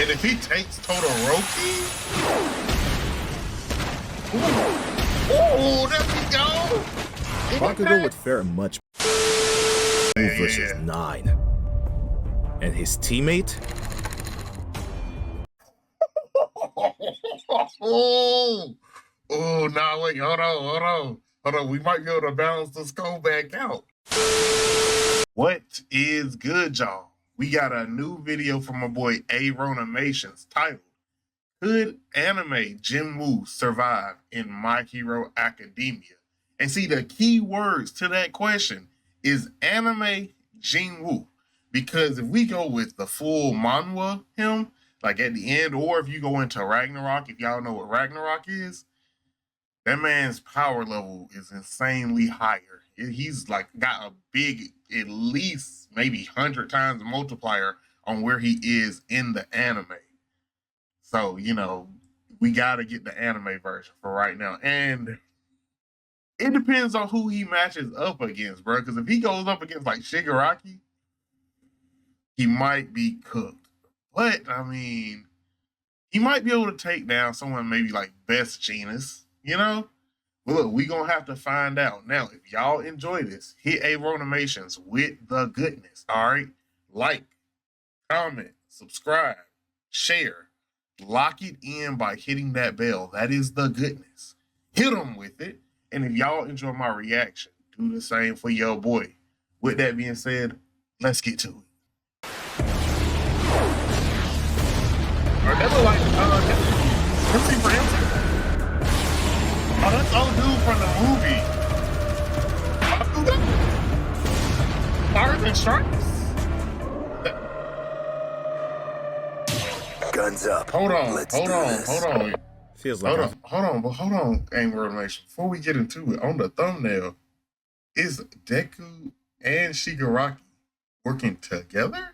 And if he takes Todoroki, oh, there we go. Bakugo would fare much versus 9. And his teammate? Oh, nah, wait, hold on. We might be able to balance the score back out. What is good, y'all? We got a new video from my boy Animations titled, Could Anime Jinwoo Survive in My Hero Academia? And see, the key words to that question is Anime Jinwoo. Because if we go with the full manhwa him, like at the end, or if you go into Ragnarok, if y'all know what Ragnarok is, that man's power level is insanely higher. He's like got a big, at least maybe 100 times multiplier on where he is in the anime. So, you know, we got to get the anime version for right now. And it depends on who he matches up against, bro. Because if he goes up against like Shigaraki, he might be cooked. But, I mean, he might be able to take down someone maybe like Best Genus, you know? But look, we going to have to find out. Now, if y'all enjoy this, hit Animations with the goodness, all right? Like, comment, subscribe, share. Lock it in by hitting that bell. That is the goodness. Hit them with it. And if y'all enjoy my reaction, do the same for your boy. With that being said, let's get to it. Or that look like Chrissy Branson. Oh, that's old dude from the movie. Bakugo? Fires and Strikes? Guns up. Hold on. Feels like Hold on, Animation. Before we get into it, on the thumbnail, is Deku and Shigaraki working together?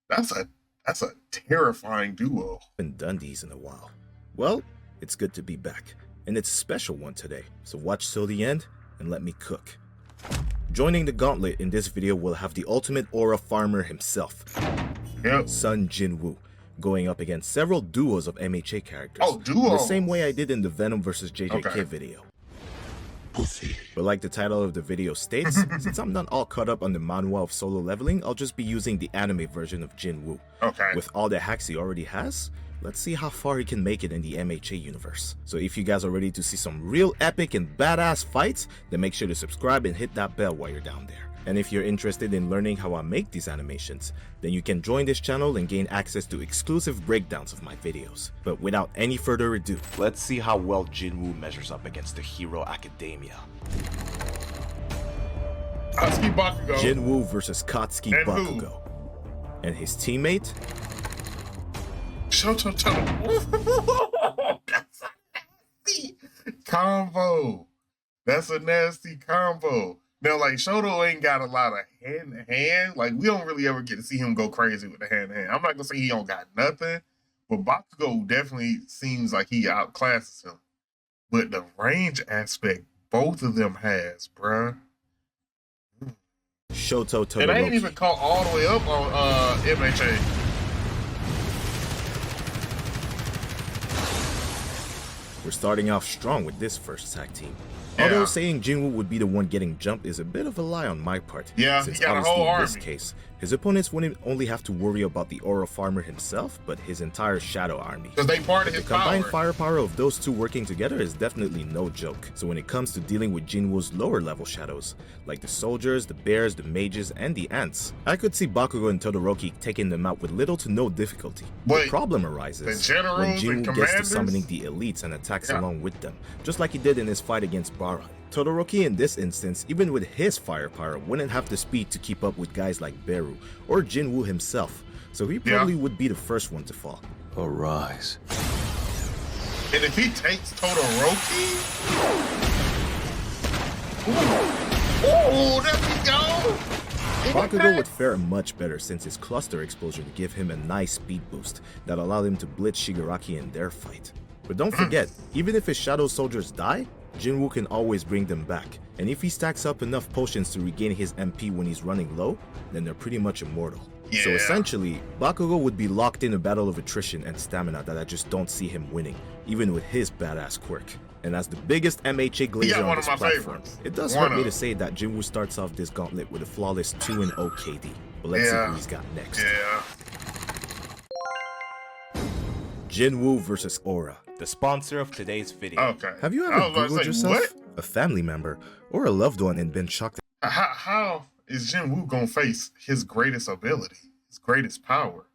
That's a terrifying duo. been done these in a while. Well, it's good to be back. And it's a special one today, so watch till the end and let me cook. Joining the gauntlet in this video will have the ultimate aura farmer himself, son Jin Wu, going up against several duos of MHA characters. Oh, duos! The same way I did in the Venom vs JJK Okay. video. But like the title of the video states, since I'm not all caught up on the manhwa of solo leveling, I'll just be using the anime version of Jin Wu. Okay. With all the hacks he already has, let's see how far he can make it in the MHA universe. So if you guys are ready to see some real epic and badass fights, then make sure to subscribe and hit that bell while you're down there. And if you're interested in learning how I make these animations, then you can join this channel and gain access to exclusive breakdowns of my videos. But without any further ado, let's see how well Jin Wu measures up against the Hero Academia. Katsuki Bakugo. Jin Wu versus Katsuki And who? Bakugo. And his teammate? Shoto. That's a nasty combo. That's a nasty combo. Now, like, Shoto ain't got a lot of hand-to-hand. Like, we don't really ever get to see him go crazy with the hand-to-hand. I'm not going to say he don't got nothing, but Bakugo definitely seems like he outclasses him. But the range aspect both of them has, bruh. Shoto Todoroki. And I ain't even caught all the way up on MHA. We're starting off strong with this first tag team. Yeah. Although saying Jin Wu would be the one getting jumped is a bit of a lie on my part. Yeah, since he got a obviously whole in this army. case, his opponents wouldn't only have to worry about the aura farmer himself, but his entire shadow army. Because they part of The his combined power. firepower of those two working together is definitely no joke. So when it comes to dealing with Jin Wu's lower level shadows, like the soldiers, the bears, the mages, and the ants, I could see Bakugo and Todoroki taking them out with little to no difficulty. But the problem arises the generals when Jin and Wu gets to commanders? summoning the elites and attacks along with them, just like he did in his fight against Baran. Todoroki in this instance, even with his firepower, wouldn't have the speed to keep up with guys like Beru or Jin Wu himself, so he probably would be the first one to fall. Arise. And if he takes Todoroki, there we go. Bakugo would fare much better since his cluster explosion gave him a nice speed boost that allowed him to blitz Shigaraki in their fight. But don't forget, even if his shadow soldiers die, Jin Wu can always bring them back, and if he stacks up enough potions to regain his MP when he's running low, then they're pretty much immortal. Yeah. So essentially, Bakugo would be locked in a battle of attrition and stamina that I just don't see him winning, even with his badass quirk. And as the biggest MHA glazer on this platform, it does hurt me to say that Jin Wu starts off this gauntlet with a flawless 2-0 KD. But let's see who he's got next. Yeah. Jin Wu versus Aura, the sponsor of today's video. Okay. Have you ever Googled yourself, a family member, or a loved one and been shocked? How is Jin Wu gonna face his greatest ability, his greatest power?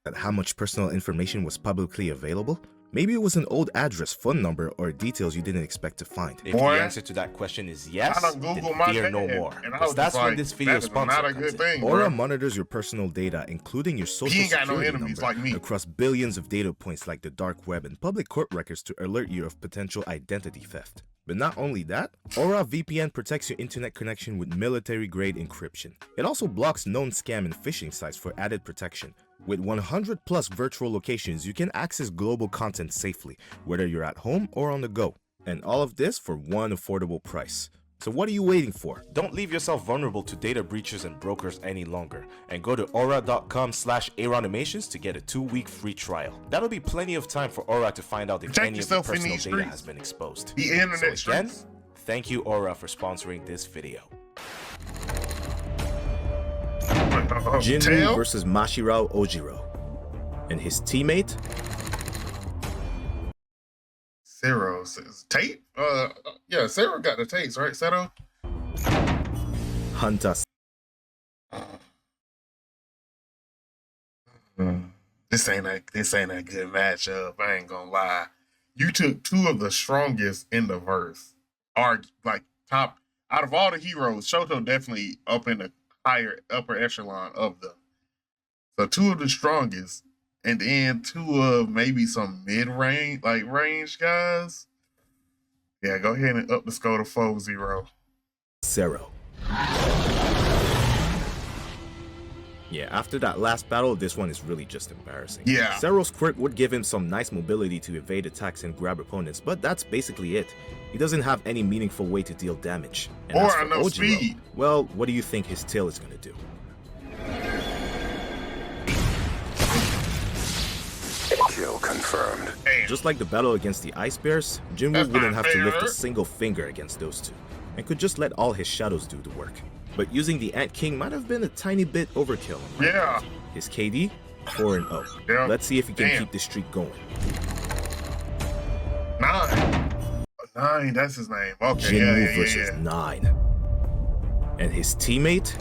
At how much personal information was publicly available? Maybe it was an old address, phone number, or details you didn't expect to find. If the answer to that question is yes, then fear no more. Because that's what this video sponsor comes in. Aura monitors your personal data, including your social security number, across billions of data points like the dark web and public court records to alert you of potential identity theft. But not only that, Aura VPN protects your internet connection with military-grade encryption. It also blocks known scam and phishing sites for added protection. With 100 plus virtual locations, you can access global content safely, whether you're at home or on the go. And all of this for one affordable price. So what are you waiting for? Don't leave yourself vulnerable to data breaches and brokers any longer. And go to aura.com/airanimations to get a 2-week free trial. That'll be plenty of time for Aura to find out if any of your personal data has been exposed. The internet so again, thank you Aura for sponsoring this video. Jin Wu versus Mashirao Ojiro. And his teammate? Sero says tape? Yeah, Sero got the tapes, right, Sero? Hunter. This ain't a good matchup, I ain't gonna lie. You took two of the strongest in the verse. Like top out of all the heroes, Shoto definitely up in the upper echelon of them. So two of the strongest, and then two of maybe some mid-range, like range guys. Yeah, go ahead and up the score to 4-0. Sero. Yeah, after that last battle, this one is really just embarrassing. Yeah. Sero's quirk would give him some nice mobility to evade attacks and grab opponents, but that's basically it. He doesn't have any meaningful way to deal damage. And or as for enough Ojiro, speed. Well, what do you think his tail is gonna do? Kill confirmed. Damn. Just like the battle against the Ice Bears, Jin Wu That's wouldn't not have to lift fair. a single finger against those two, and could just let all his shadows do the work. But using the Ant King might have been a tiny bit overkill. Yeah. His KD, 4-0. Yeah. Let's see if he can Damn. keep this streak going. 9, that's his name. Okay, Jin Wu versus 9. And his teammate?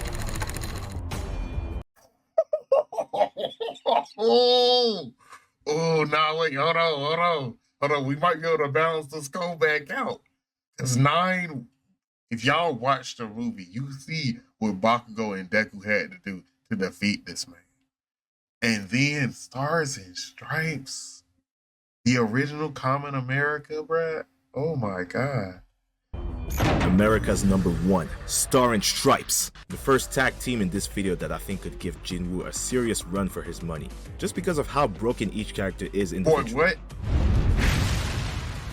Nah, wait, hold on. We might be able to balance the score back out. Because 9, if y'all watch the movie, you see what Bakugo and Deku had to do to defeat this man. And then Stars and Stripes, the original Common America, bruh. Oh my God. America's #1, Star and Stripes. The first tag team in this video that I think could give Jin Wu a serious run for his money, just because of how broken each character is individually. Boy, what?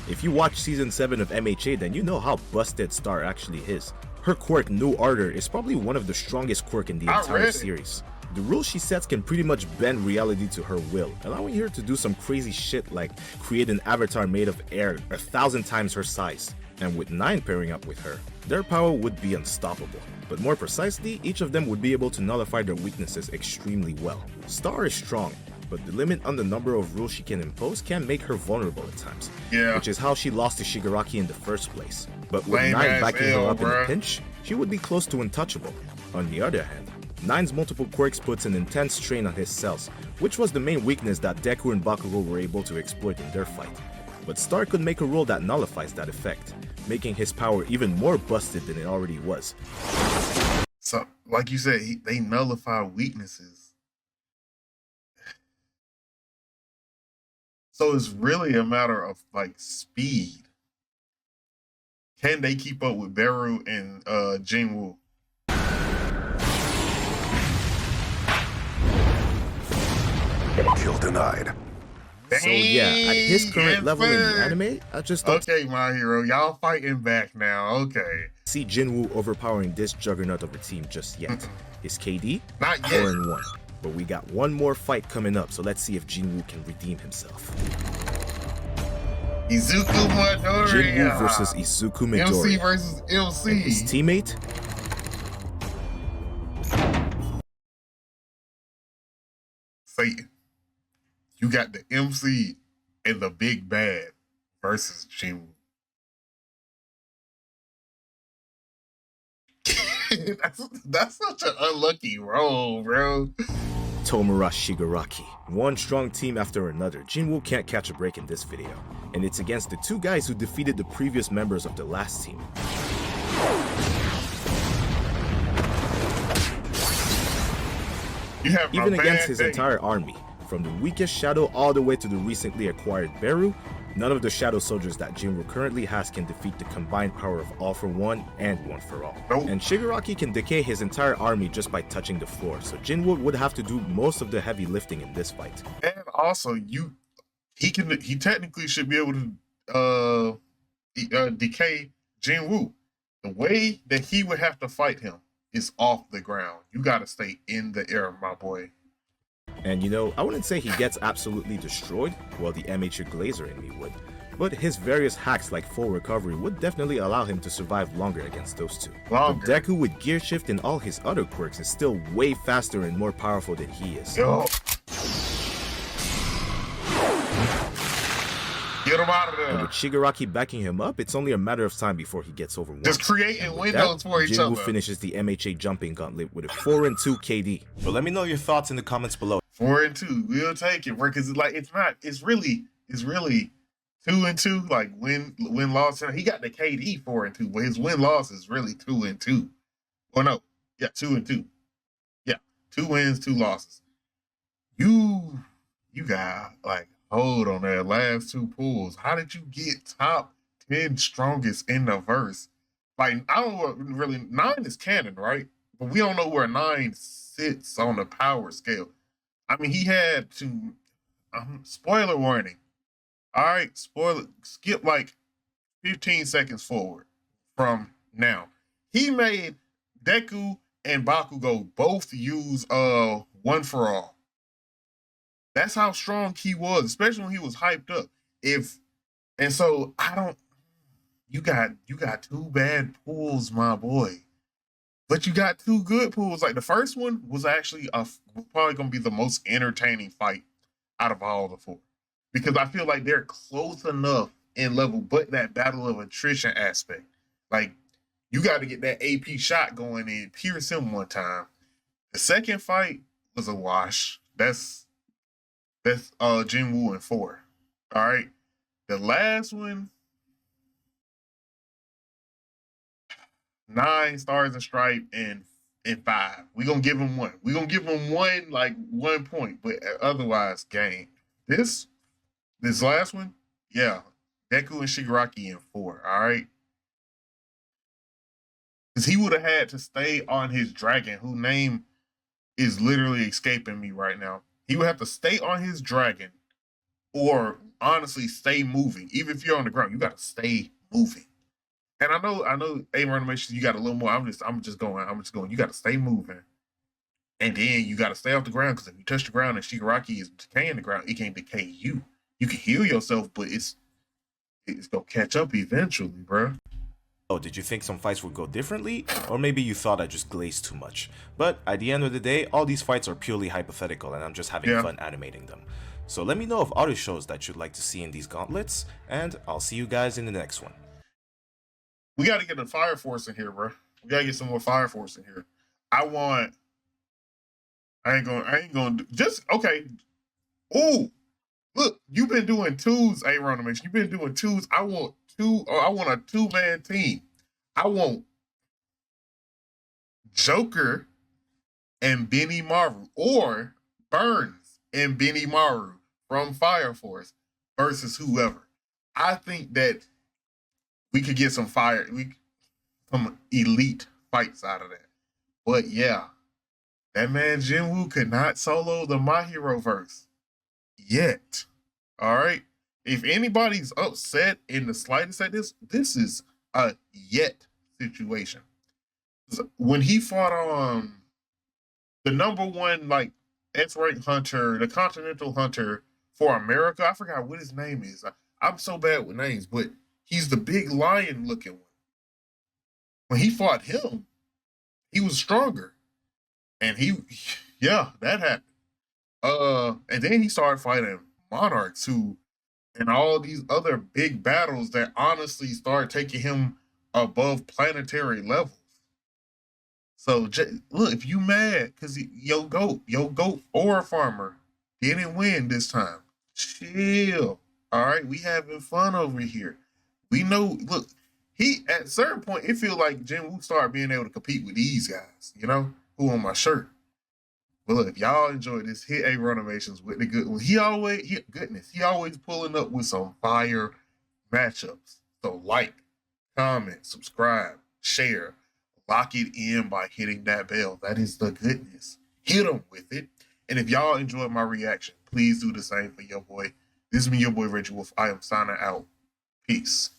If you watch season 7 of MHA, then you know how busted Star actually is. Her quirk, New Order, is probably one of the strongest quirk in the entire series. The rules she sets can pretty much bend reality to her will, allowing her to do some crazy shit like create an avatar made of air 1,000 times her size. And with 9 pairing up with her, their power would be unstoppable. But more precisely, each of them would be able to nullify their weaknesses extremely well. Star is strong, but the limit on the number of rules she can impose can make her vulnerable at times. Yeah. Which is how she lost to Shigaraki in the first place. But with 9 backing her up in a pinch, she would be close to untouchable. On the other hand, 9's multiple quirks puts an intense strain on his cells, which was the main weakness that Deku and Bakugo were able to exploit in their fight. But Star could make a rule that nullifies that effect, making his power even more busted than it already was. So, like you said, they nullify weaknesses. So it's really a matter of like speed. Can they keep up with Beru and Jin Wu? Kill denied. So yeah, at his current level in the anime, I just don't my hero, y'all fighting back now. Okay. see Jin Wu overpowering this juggernaut of a team just yet. His KD, Not yet. 4-1. But we got one more fight coming up, so let's see if Jin Wu can redeem himself. Izuku Midoriya. Jin Wu versus Izuku Midoriya. MC versus MC. And his teammate? Satan. You got the MC and the big bad versus Jin Wu. that's such an unlucky role, bro. Tomura Shigaraki. One strong team after another. Jin Wu can't catch a break in this video. And it's against the two guys who defeated the previous members of the last team. You have Even against his entire army, from the weakest shadow all the way to the recently acquired Beru, none of the shadow soldiers that Jin Wu currently has can defeat the combined power of All for One and One for All. Nope. And Shigaraki can decay his entire army just by touching the floor, so Jin Wu would have to do most of the heavy lifting in this fight. And also, he technically should be able to decay Jin Wu. The way that he would have to fight him is off the ground. You gotta stay in the air, my boy. And you know, I wouldn't say he gets absolutely destroyed, well, the amateur glazer in me would, but his various hacks like full recovery would definitely allow him to survive longer against those two. Longer. But Deku with gear shift and all his other quirks is still way faster and more powerful than he is. Yo. Get him out of And there. with Shigaraki backing him up, it's only a matter of time before he gets over one. Just creating And with windows that, for each Jin Wu other. finishes the MHA jumping gauntlet with a 4-2 KD. But let me know your thoughts in the comments below. 4-2. We'll take it, bro. Because it's really 2-2. Like win loss. He got the KD 4-2, but his win loss is really 2-2. Or no, yeah, 2-2. Yeah, 2 wins, 2 losses. You got like hold on that last 2 pulls. How did you get top 10 strongest in the verse? Like I don't know, really 9 is canon, right? But we don't know where 9 sits on the power scale. I mean, he had to. Spoiler warning. All right, skip like 15 seconds forward from now. He made Deku and Bakugo both use One for All. That's how strong he was, especially when he was hyped up. So I don't. You got 2 bad pulls, my boy. But you got 2 good pulls. Like the first one was actually probably gonna be the most entertaining fight out of all the 4. Because I feel like they're close enough in level, but that battle of attrition aspect. Like you got to get that AP shot going in, pierce him one time. The second fight was a wash. That's Jin Wu in 4. All right. The last one, 9 stars and stripe and 5. We're gonna give him 1. We're gonna give him 1 point, but otherwise game. This last one, yeah. Deku and Shigaraki in 4, all right? Because he would have had to stay on his dragon, whose name is literally escaping me right now. He would have to stay on his dragon or honestly stay moving. Even if you're on the ground, you got to stay moving. And I know, Anime Animation, you got a little more. I'm just going. You got to stay moving. And then you got to stay off the ground, because if you touch the ground and Shigaraki is decaying the ground, it can't decay you. You can heal yourself, but it's going to catch up eventually, bro. Oh, did you think some fights would go differently? Or maybe you thought I just glazed too much. But at the end of the day, all these fights are purely hypothetical and I'm just having fun animating them. So let me know of other shows that you'd like to see in these gauntlets, and I'll see you guys in the next one. We got to get a Fire Force in here, bro. We got to get some more Fire Force in here. I ain't going to just, okay. Ooh, look, you've been doing 2s, Animation. You've been doing 2s. I want a 2-man team. I want Joker and Benny Maru, or Burns and Benny Maru from Fire Force versus whoever. I think that we could get some elite fights out of that. But yeah, that man Jin Wu could not solo the My Hero verse yet. All right. If anybody's upset in the slightest at this is a yet situation. When he fought the number one S-rank hunter, the Continental Hunter for America. I forgot what his name is. I'm so bad with names, but he's the big lion looking one. When he fought him, he was stronger. And yeah, that happened. And then he started fighting monarchs who, and all these other big battles that honestly started taking him above planetary levels. So look, if you mad because your goat or farmer didn't win this time, chill. All right, we having fun over here. We know. Look, he at a certain point it feel like Jin Wu started being able to compete with these guys. You know who on my shirt. But look, if y'all enjoyed this, hit A Renovations with the good one. He always pulling up with some fire matchups. So like, comment, subscribe, share, lock it in by hitting that bell. That is the goodness. Hit them with it. And if y'all enjoyed my reaction, please do the same for your boy. This has been your boy Reggie Wolf. I am signing out. Peace.